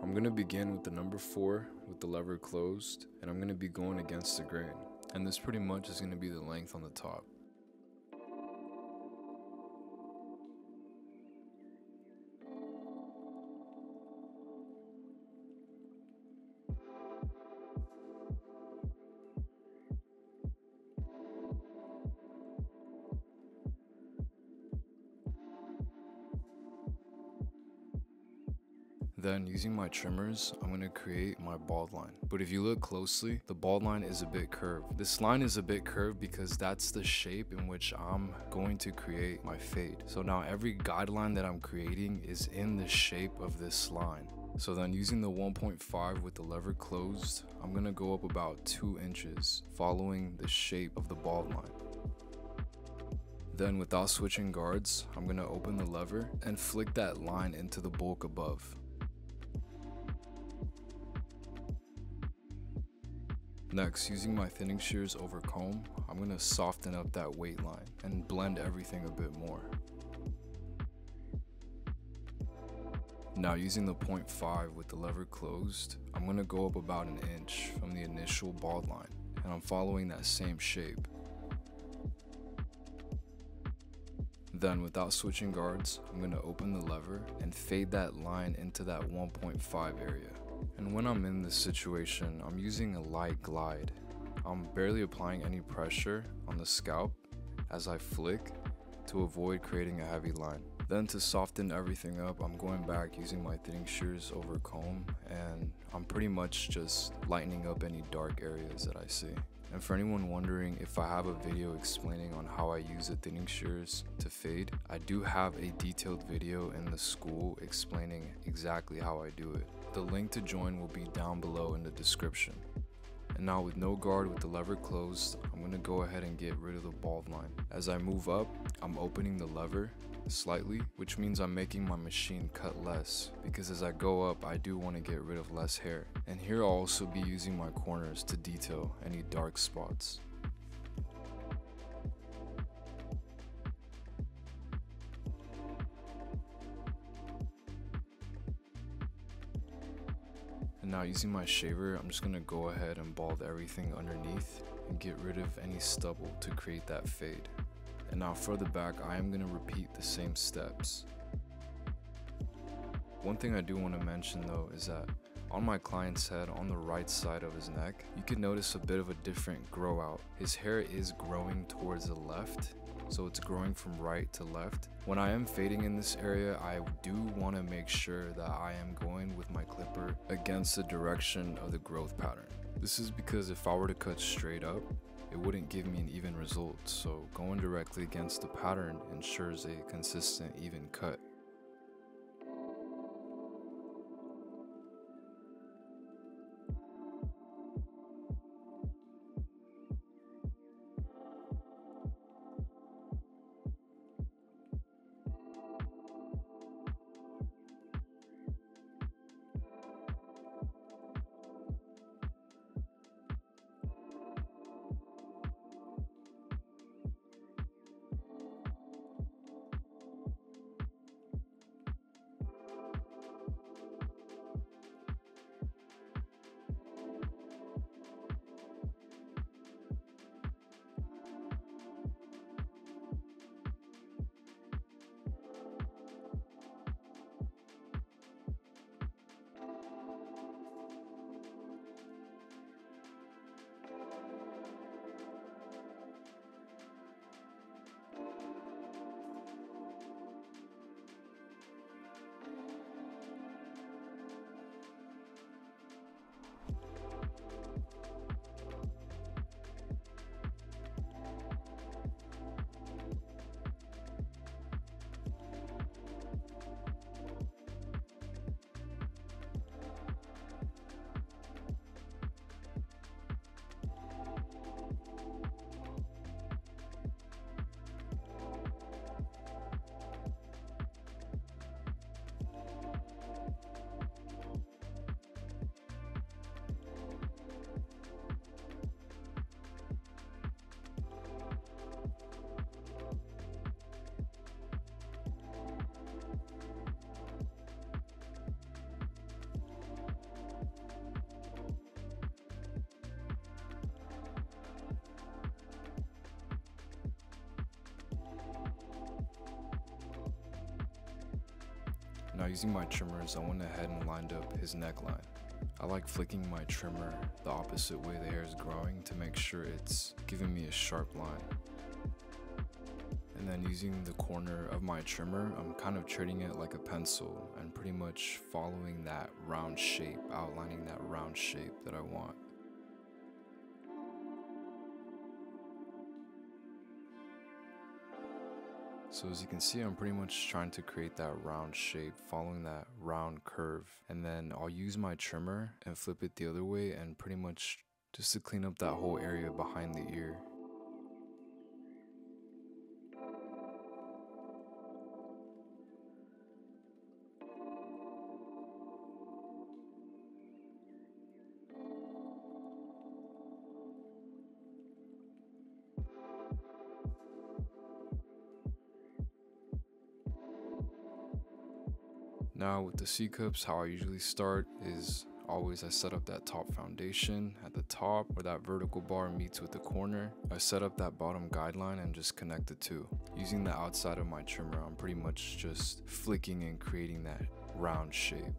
I'm going to begin with the number 4 with the lever closed, and I'm going to be going against the grain. And this pretty much is going to be the length on the top. Then, using my trimmers, I'm going to create my bald line. But if you look closely, the bald line is a bit curved. This line is a bit curved because that's the shape in which I'm going to create my fade. So now every guideline that I'm creating is in the shape of this line. So then, using the 1.5 with the lever closed, I'm going to go up about 2 inches, following the shape of the bald line. Then, without switching guards, I'm going to open the lever and flick that line into the bulk above. Next, using my thinning shears over comb, I'm going to soften up that weight line and blend everything a bit more. Now, using the 0.5 with the lever closed, I'm going to go up about an inch from the initial bald line, and I'm following that same shape. Then, without switching guards, I'm going to open the lever and fade that line into that 1.5 area. And when I'm in this situation, I'm using a light glide. I'm barely applying any pressure on the scalp as I flick to avoid creating a heavy line. Then, to soften everything up, I'm going back using my thinning shears over comb, and I'm pretty much just lightening up any dark areas that I see. And for anyone wondering if I have a video explaining on how I use the thinning shears to fade, I do have a detailed video in the school explaining exactly how I do it. The link to join will be down below in the description. And now, with no guard with the lever closed, I'm going to go ahead and get rid of the bald line. As I move up, I'm opening the lever slightly, which means I'm making my machine cut less, because as I go up, I do want to get rid of less hair. And here I'll also be using my corners to detail any dark spots. And now, using my shaver, I'm just going to go ahead and bald everything underneath and get rid of any stubble to create that fade. And now for the back, I am going to repeat the same steps. One thing I do want to mention though is that on my client's head, on the right side of his neck, you can notice a bit of a different grow out. His hair is growing towards the left, so it's growing from right to left. When I am fading in this area, I do want to make sure that I am going with my clipper against the direction of the growth pattern. This is because if I were to cut straight up, it wouldn't give me an even result, so going directly against the pattern ensures a consistent, even cut. Now using my trimmers, I went ahead and lined up his neckline. I like flicking my trimmer the opposite way the hair is growing to make sure it's giving me a sharp line. And then using the corner of my trimmer, I'm kind of treating it like a pencil and pretty much following that round shape, outlining that round shape that I want. So as you can see, I'm pretty much trying to create that round shape, following that round curve. And then I'll use my trimmer and flip it the other way and pretty much just to clean up that whole area behind the ear. Now with the C-cups, how I usually start is always I set up that top foundation at the top where that vertical bar meets with the corner. I set up that bottom guideline and just connect the two. Using the outside of my trimmer, I'm pretty much just flicking and creating that round shape.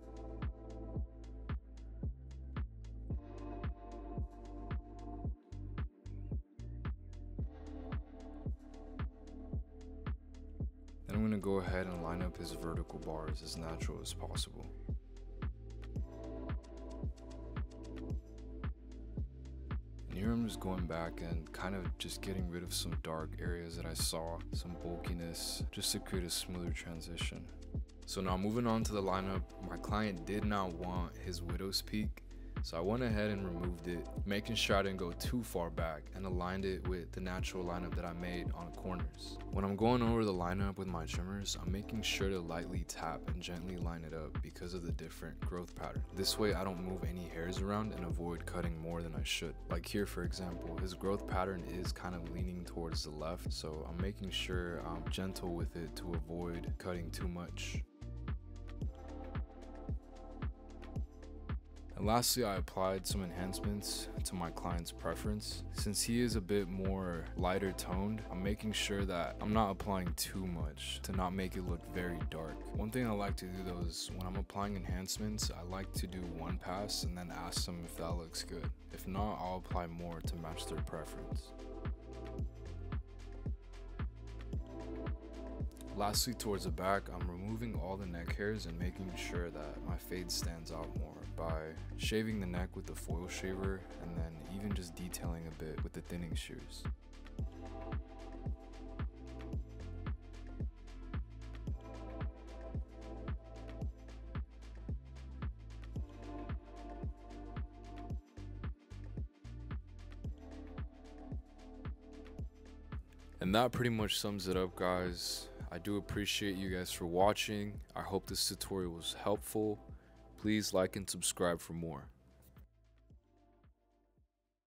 Then I'm going to go ahead and line up his vertical bars as natural as possible. And here I'm just going back and kind of just getting rid of some dark areas that I saw, some bulkiness, just to create a smoother transition. So now moving on to the lineup, my client did not want his widow's peak. So I went ahead and removed it, making sure I didn't go too far back and aligned it with the natural lineup that I made on corners. When I'm going over the lineup with my trimmers, I'm making sure to lightly tap and gently line it up because of the different growth pattern. This way I don't move any hairs around and avoid cutting more than I should. Like here for example, his growth pattern is kind of leaning towards the left, so I'm making sure I'm gentle with it to avoid cutting too much. And lastly, I applied some enhancements to my client's preference. Since he is a bit more lighter toned, I'm making sure that I'm not applying too much to not make it look very dark. One thing I like to do though is when I'm applying enhancements, I like to do one pass and then ask them if that looks good. If not, I'll apply more to match their preference. Lastly, towards the back, I'm removing all the neck hairs and making sure that my fade stands out more by shaving the neck with the foil shaver and then even just detailing a bit with the thinning shears. And that pretty much sums it up, guys. I do appreciate you guys for watching. I hope this tutorial was helpful. Please like and subscribe for more.